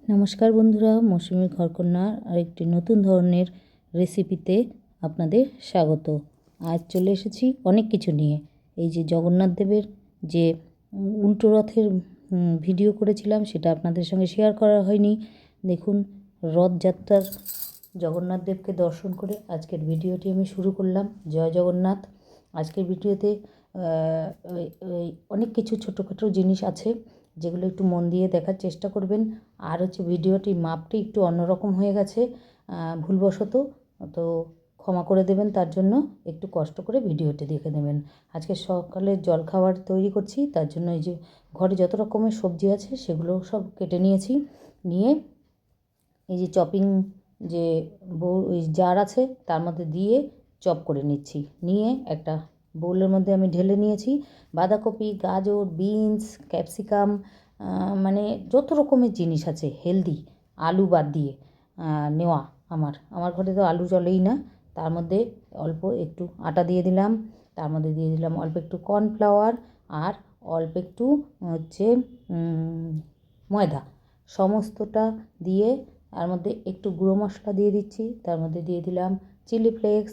নমস্কার বন্ধুরা, মৌসুমীর ঘরকন্যার আরেকটি নতুন ধরনের রেসিপিতে আপনাদের স্বাগত। আজ চলে এসেছি অনেক কিছু নিয়ে। এই যে জগন্নাথ দেবের যে উল্টো রথের ভিডিও করেছিলাম, সেটা আপনাদের সঙ্গে শেয়ার করা হয়নি। দেখুন, রথযাত্রার জগন্নাথ দেবকে দর্শন করে আজকের ভিডিওটি আমি শুরু করলাম। জয় জগন্নাথ। আজকের ভিডিওতে অনেক কিছু ছোটোখাটো জিনিস আছে, যেগুলো একটু মন দিয়ে দেখার চেষ্টা করবেন। আর হচ্ছে ভিডিওটির মাপটি একটু অন্যরকম হয়ে গেছে ভুলবশত, তো ক্ষমা করে দেবেন। তার জন্য একটু কষ্ট করে ভিডিওটি দেখে নেবেন। আজকে সকালে জলখাবার তৈরি করছি, তার জন্য এই যে ঘরে যত রকমের সবজি আছে সেগুলো সব কেটে নিয়েছি। নিয়ে এই যে চপিং যে ওই জার আছে তার মধ্যে দিয়ে চপ করে নিচ্ছি। নিয়ে একটা বোলের মধ্যে আমি ঢেলে নিয়েছি বাঁধাকপি, গাজর, বিনস, ক্যাপসিকাম, মানে যত রকমের জিনিস আছে হেলদি, আলু বাদ দিয়ে নেওয়া। আমার ঘরে তো আলু চলেই না। তার মধ্যে অল্প একটু আটা দিয়ে দিলাম, তার মধ্যে দিয়ে দিলাম অল্প একটু কর্নফ্লাওয়ার, আর অল্প একটু হচ্ছে ময়দা। সমস্তটা দিয়ে তার মধ্যে একটু গুঁড়ো মশলা দিয়ে দিচ্ছি, তার মধ্যে দিয়ে দিলাম চিলি ফ্লেক্স,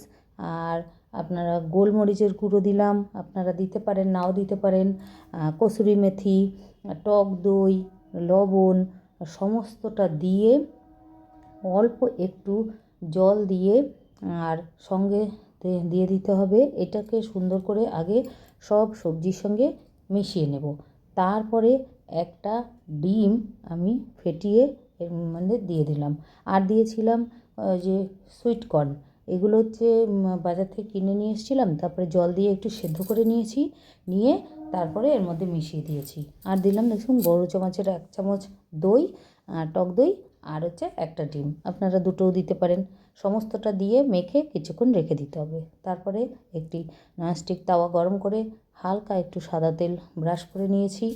আর আপনারা গোলমরিচের গুঁড়ো দিলাম, আপনারা দিতে পারেন নাও দিতে পারেন, কসুরি মেথি, টক দই, লবণ, সমস্তটা দিয়ে অল্প একটু জল দিয়ে আর সঙ্গে দিয়ে দিতে হবে। এটাকে সুন্দর করে আগে সব সবজির সঙ্গে মিশিয়ে নেব। তারপরে একটা ডিম আমি ফেটিয়ে এর মধ্যে দিয়ে দিলাম। আর দিয়েছিলাম যে সুইট কর্ন। এগুলো হচ্ছে বাজার থেকে কিনে নিয়ে এসেছিলাম, তারপরে জল দিয়ে একটু সেদ্ধ করে নিয়েছি, নিয়ে তারপরে এর মধ্যে মিশিয়ে দিয়েছি। আর দিলাম দেখুন বড় চামচের 1 চামচ দই, টক দই, আর হচ্ছে একটা ডিম, আপনারা দুটোও দিতে পারেন। সমস্তটা দিয়ে মেখে কিছুক্ষণ রেখে দিতে হবে। তারপরে একটি ননস্টিক তাওয়া গরম করে হালকা একটু সাদা তেল ব্রাশ করে নিয়েছি।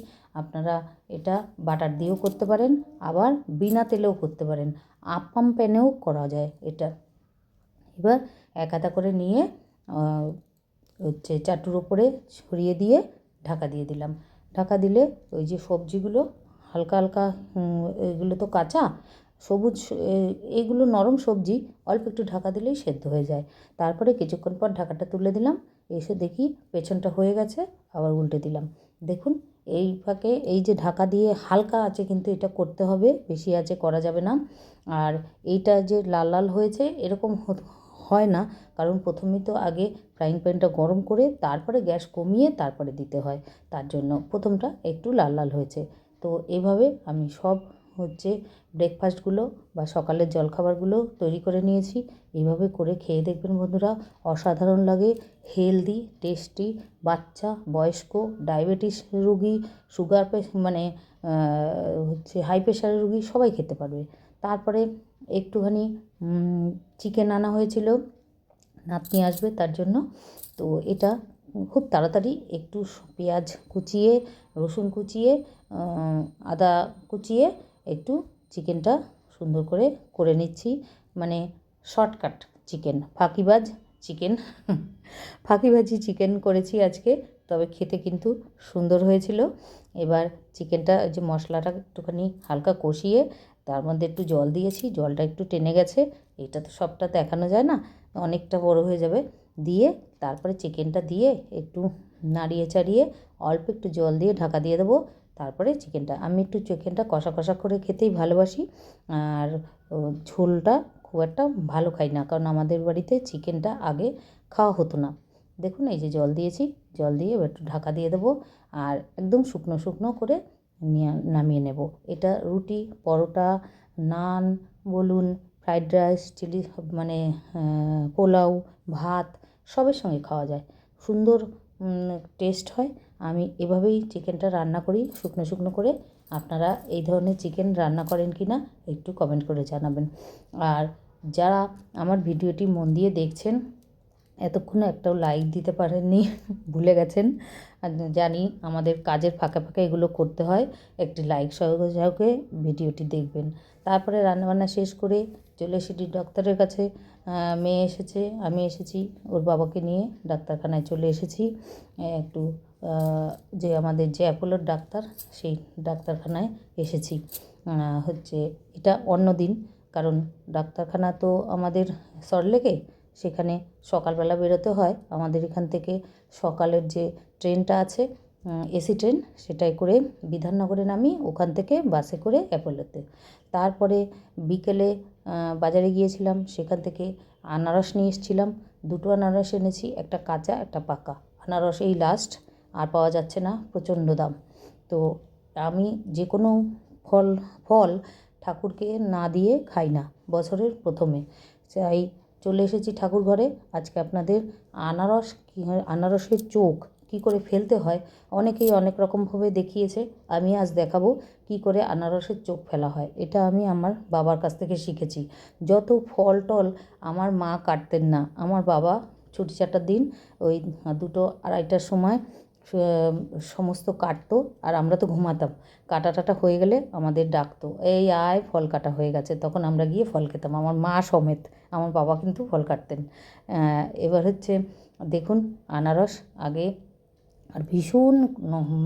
আপনারা এটা বাটার দিয়েও করতে পারেন, আবার বিনা তেলেও করতে পারেন, আপ্পাম প্যানেও করা যায় এটা। এবার এক হাতা করে নিয়ে হচ্ছে চাটুর ওপরে ছড়িয়ে দিয়ে ঢাকা দিয়ে দিলাম। ঢাকা দিলে ওই যে সবজিগুলো হালকা হালকা, এগুলো তো কাঁচা সবুজ, এগুলো নরম সবজি, অল্প একটু ঢাকা দিলেই সেদ্ধ হয়ে যায়। তারপরে কিছুক্ষণ পর ঢাকাটা তুলে দিলাম, এসে দেখি পেছনটা হয়ে গেছে, আবার উল্টে দিলাম। দেখুন, এই ফাঁকে এই যে ঢাকা দিয়ে হালকা আছে কিন্তু এটা করতে হবে, বেশি আছে করা যাবে না। আর এইটা যে লাল লাল হয়েছে এরকম হয় না, কারণ প্রথমেই তো আগে ফ্রাইং প্যানটা গরম করে তারপরে গ্যাস কমিয়ে তারপরে দিতে হয়, তার জন্য প্রথমটা একটু লাল লাল হয়েছে। তো এভাবে আমি সব হচ্ছে ব্রেকফাস্টগুলো বা সকালের জলখাবারগুলো তৈরি করে নিয়েছি। এইভাবে করে খেয়ে দেখবেন বন্ধুরা, অসাধারণ লাগে, হেলদি, টেস্টি। বাচ্চা, বয়স্ক, ডায়াবেটিস রোগী, সুগার মানে হচ্ছে হাই প্রেশারের রোগী সবাই খেতে পারবে। তারপরে একটুখানি চিকেন আনা হয়েছিল, নাতনি আসবে তার জন্য। তো এটা খুব তাড়াতাড়ি একটু পেঁয়াজ কুচিয়ে, রসুন কুচিয়ে, আদা কুচিয়ে একটু চিকেনটা সুন্দর করে করে নিচ্ছি। মানে শর্টকাট চিকেন, ফাঁকিবাজ চিকেন ফাঁকিবাজি চিকেন করেছি আজকে, তবে খেতে কিন্তু সুন্দর হয়েছিল। এবার চিকেনটা যে মশলাটা একটুখানি হালকা কষিয়ে তার মধ্যে একটু জল দিয়েছি, জলটা একটু টেনে গেছে, এটা তো সবটা দেখানো যায় না, অনেকটা বড় হয়ে যাবে। দিয়ে তারপরে চিকেনটা দিয়ে একটু নাড়িয়ে চাড়িয়ে অল্প একটু জল দিয়ে ঢাকা দিয়ে দেবো। তারপরে চিকেনটা আমি একটু চিকেনটা কষা কষা করে খেতেই ভালোবাসি, আর ঝোলটা খুব একটা ভালো খাই না, কারণ আমাদের বাড়িতে চিকেনটা আগে খাওয়া হতো না। দেখুন এই যে জল দিয়েছি, জল দিয়ে এবার একটু ঢাকা দিয়ে দেবো, আর একদম শুকনো শুকনো করে নামিয়ে নেব। এটা রুটি, পরোটা, নান বলুন, ফ্রাইড রাইস, চিলি মানে পোলাও, ভাত সবের সঙ্গে খাওয়া যায়, সুন্দর টেস্ট হয়। আমি এভাবেই চিকেনটা রান্না করি শুকনো শুকনো করে। আপনারা এই ধরনের চিকেন রান্না করেন কি না একটু কমেন্ট করে জানাবেন। আর যারা আমার ভিডিওটি মন দিয়ে দেখছেন, এতক্ষণে একটাও লাইক দিতে পারেননি, ভুলে গেছেন। জানি আমাদের কাজের ফাঁকে ফাঁকে এগুলো করতে হয়, একটি লাইক সহযোগে ভিডিওটি দেখবেন। তারপরে রান্নাবান্না শেষ করে চলে এসেছি ডক্টরের কাছে। মেয়ে এসেছে, আমি এসেছি, ওর বাবাকে নিয়ে ডাক্তারখানায় চলে এসেছি। একটু যে আমাদের যে অ্যাপোলোর ডাক্তার, সেই ডাক্তারখানায় এসেছি। হচ্ছে এটা অন্য দিন, কারণ ডাক্তারখানা তো আমাদের সল্টলেকে, সেখানে সকালবেলা বেরোতে হয়। আমাদের এখান থেকে সকালের যে ট্রেনটা আছে এসি ট্রেন, সেটায় করে বিধাননগরে নামি, ওখান থেকে বাসে করে অ্যাপোলোতে। তারপরে বিকেলে বাজারে গিয়েছিলাম, সেখান থেকে আনারস নিয়ে এসেছিলাম। 2টো আনারস এনেছি, একটা কাঁচা একটা পাকা। আনারস এই লাস্ট, আর পাওয়া যাচ্ছে না, প্রচণ্ড দাম। তো আমি যে কোনো ফল ঠাকুরকে না দিয়ে খাই না বছরের প্রথমে। তাই চলে এসেছি ঠাকুর ঘরে। আজকে আপনাদের আনারসের চোখ কী করে ফেলতে হয় অনেকেই অনেক রকমভাবে দেখিয়েছে, আমি আজ দেখাবো কী করে আনারসের চোখ ফেলা হয়। এটা আমি আমার বাবার কাছ থেকে শিখেছি। যত ফল টল আমার মা কাটতেন না, আমার বাবা ছুটি ছাটার দিন ওই 2টো 2:30টার সময় সমস্ত কাটতো, আর আমরা তো ঘুমাতাম। কাটা হয়ে গেলে আমাদের ডাকতো, এই আয় ফল কাটা হয়ে গেছে, তখন আমরা গিয়ে ফল খেতাম, আমার মা সমেত। আমার বাবা কিন্তু ফল কাটতেন। এবার হচ্ছে দেখুন আনারস আগে, আর ভীষণ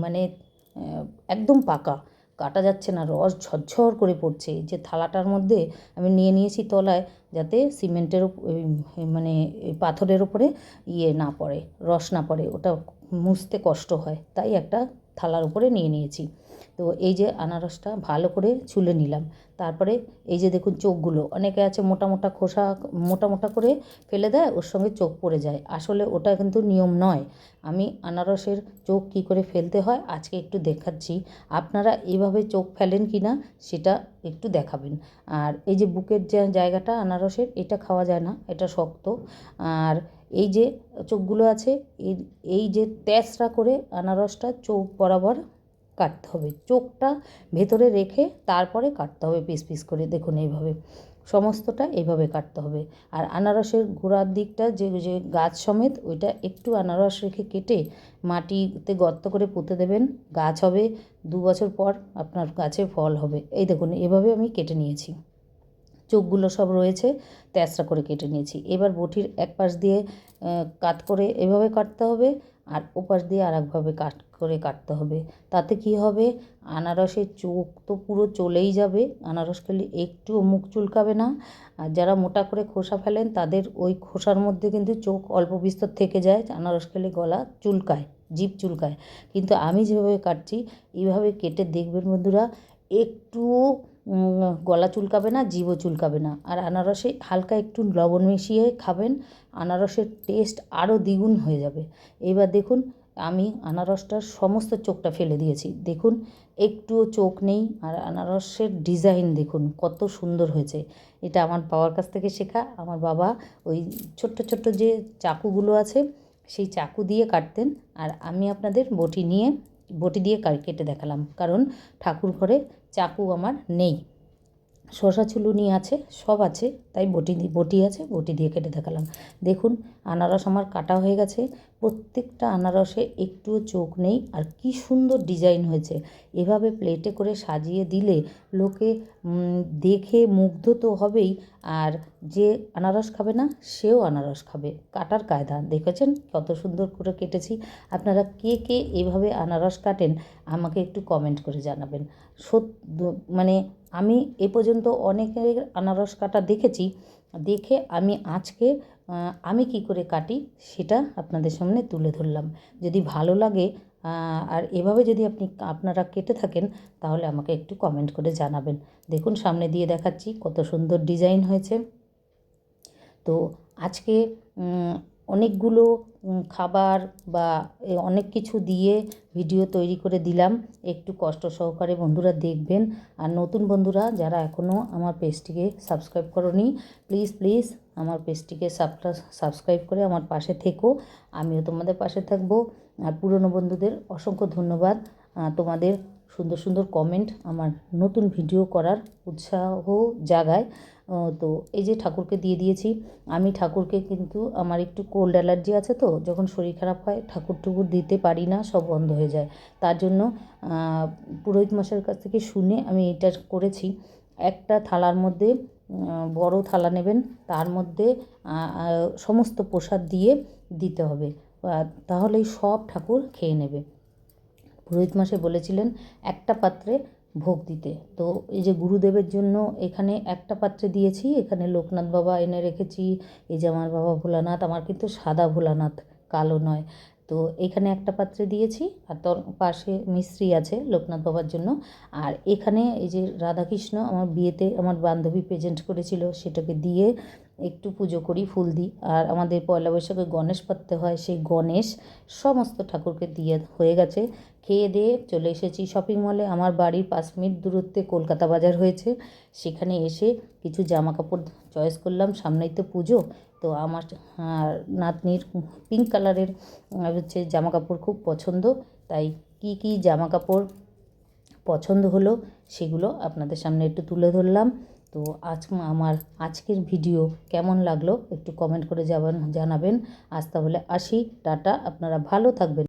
মানে একদম পাকা, কাটা যাচ্ছে না, রস ঝরঝর করে পড়ছে। যে থালাটার মধ্যে আমি নিয়ে নিয়েছি তলায়, যাতে সিমেন্টের মানে পাথরের ওপরে না পড়ে, রস না পড়ে, ওটা মুছতে কষ্ট হয়, তাই একটা থালার উপরে নিয়ে নিয়েছি। তো এই যে আনারসটা ভালো করে ছুলে নিলাম। তারপরে এই যে দেখুন চোখগুলো, অনেকে আছে মোটা মোটা খোসা মোটা করে ফেলে দেয়, ওর সঙ্গে চোখ পড়ে যায়, আসলে ওটা কিন্তু নিয়ম নয়। আমি আনারসের চোখ কী করে ফেলতে হয় আজকে একটু দেখাচ্ছি। আপনারা এইভাবে চোখ ফেলেন কি না সেটা একটু দেখাবেন। আর এই যে বুকের যে জায়গাটা আনারসের, এটা খাওয়া যায় না, এটা শক্ত। আর এই যে চোখগুলো আছে, এই যে তেঁচড়া করে আনারসটা চোখ বরাবর কাটতে হবে, চোখটা ভেতরে রেখে তারপরে কাটতে হবে পিস পিস করে। দেখুন এইভাবে সমস্তটা এইভাবে কাটতে হবে। আর আনারসের গোড়ার দিকটা যে যে গাছ সমেত, ওইটা একটু আনারস রেখে কেটে মাটিতে গর্ত করে পুঁতে দেবেন, গাছ হবে। 2 বছর পর আপনার গাছে ফল হবে। এই দেখুন এভাবে আমি কেটে নিয়েছি, চোখগুলো সব রয়েছে, তেঁচড়া করে কেটে নিয়েছি। এবার বটির এক পাশ দিয়ে কাট করে এভাবে কাটতে হবে, আর ওপাশ দিয়ে আরেকভাবে কাটতে হবে। তাতে কি হবে, আনারসের চোখ তো পুরো চলেই যাবে, আনারস খেলে একটুও মুখ চুলকাবে না। আর যারা মোটা করে খোসা ফেলেন তাদের ওই খোসার মধ্যে কিন্তু চোখ অল্প বিস্তর থেকে যায়, আনারস খেলে গলা চুলকায়, জিভ চুলকায়। কিন্তু আমি যেভাবে কাটছি এইভাবে কেটে দেখবেন বন্ধুরা, একটুও গলা চুলকাবে না, জিভও চুলকাবে না। আর আনারসে হালকা একটু লবণ মিশিয়ে খাবেন, আনারসের টেস্ট আরও দ্বিগুণ হয়ে যাবে। এবার দেখুন আমি আনারসটার সমস্ত চোখটা ফেলে দিয়েছি, দেখুন একটুও চোখ নেই। আর আনারসের ডিজাইন দেখুন কত সুন্দর হয়েছে। এটা আমার বাবার কাছ থেকে শেখা। আমার বাবা ওই ছোট্ট ছোট্ট যে চাকুগুলো আছে সেই চাকু দিয়ে কাটতেন, আর আমি আপনাদের বটি দিয়ে কেটে দেখালাম, কারণ ঠাকুর ঘরে চাকু আমার নেই। শসা ছুলুনি আছে, সব আছে, তাই বটি আছে, বটি দিয়ে কেটে দেখালাম। দেখুন আনারস আমার কাটা হয়ে গেছে, প্রত্যেকটা আনারসে একটুও চোখ নেই, আর কি সুন্দর ডিজাইন হয়েছে। এভাবে প্লেটে করে সাজিয়ে দিলে লোকে দেখে মুগ্ধ তো হবেই, আর যে আনারস খাবে না সেও আনারস খাবে। কাটার কায়দা দেখেছেন কত সুন্দর করে কেটেছি। আপনারা কে কে এভাবে আনারস কাটেন আমাকে একটু কমেন্ট করে জানাবেন। মানে আমি এ পর্যন্ত অনেকের আনারস কাটা দেখেছি, দেখে আমি আজকে আমি কী করে কাটি সেটা আপনাদের সামনে তুলে ধরলাম। যদি ভালো লাগে আর এভাবে যদি আপনারা কেটে থাকেন তাহলে আমাকে একটু কমেন্ট করে জানাবেন। দেখুন সামনে দিয়ে দেখাচ্ছি কত সুন্দর ডিজাইন হয়েছে। তো আজকে অনেকগুলো খাবার বা অনেক কিছু দিয়ে ভিডিও তৈরি করে দিলাম, একটু কষ্ট সহকারে বন্ধুরা দেখবেন। আর নতুন বন্ধুরা যারা এখনও আমার পেজটিকে সাবস্ক্রাইব করোনি, প্লিজ আমার পেজটিকে সাবস্ক্রাইব করে আমার পাশে থেকো, আমিও তোমাদের পাশে থাকবো। আর পুরনো বন্ধুদের অসংখ্য ধন্যবাদ, তোমাদের সুন্দর সুন্দর কমেন্ট আমার নতুন ভিডিও করার উৎসাহ জাগায়। তো এই যে ঠাকুরকে দিয়ে দিয়েছি। আমি ঠাকুরকে কিন্তু আমার একটু কোল্ড অ্যালার্জি আছে, তো যখন শরীর খারাপ হয় ঠাকুর দিতে পারি না, সব বন্ধ হয়ে যায়। তার জন্য পুরোহিত মশাইয়ের কাছ থেকে শুনে আমি এটা করেছি। একটা থালার মধ্যে বড় থালা নেবেন, তার মধ্যে সমস্ত প্রসাদ দিয়ে দিতে হবে, তাহলেই সব ঠাকুর খেয়ে নেবে। পুরোহিত মশাই বলেছিলেন একটা পাত্রে ভোগ দিতে। তো এই যে গুরুদেবের জন্য এখানে একটা পাত্রে দিয়েছি, এখানে লোকনাথ বাবা এনে রেখেছি, এই যে আমার বাবা ভোলানাথ, আমার কিন্তু সাদা ভোলানাথ, কালো নয়। তো এখানে একটা পাত্রে দিয়েছি, আর তোর পাশে মিশ্রি আছে লোকনাথ বাবার জন্য। আর এখানে এই যে রাধাকৃষ্ণ আমার বিয়েতে আমার বান্ধবী প্রেজেন্ট করেছিল, সেটাকে দিয়ে একটু পুজো করি, ফুল দিই। আর আমাদের পয়লা বৈশাখে গণেশ পাততে হয়, সেই গণেশ সমস্ত ঠাকুরকে দিয়ে হয়ে গেছে। খেয়ে দিয়ে চলে এসেছি শপিং মলে। আমার বাড়ির 5 মিনিট দূরত্বে কলকাতা বাজার হয়েছে, সেখানে এসে কিছু জামা কাপড় চয়েস করলাম, সামনেই তো পুজো। তো আমার নাতনির পিঙ্ক কালারের হচ্ছে জামা কাপড় খুব পছন্দ, তাই কি কি জামা কাপড় পছন্দ হলো সেগুলো আপনাদের সামনে একটু তুলে ধরলাম। তো আমার আজকের ভিডিও কেমন লাগলো একটু কমেন্ট করে জানাবেন। আজ তাহলে আসি, টাটা, আপনারা ভালো থাকবেন।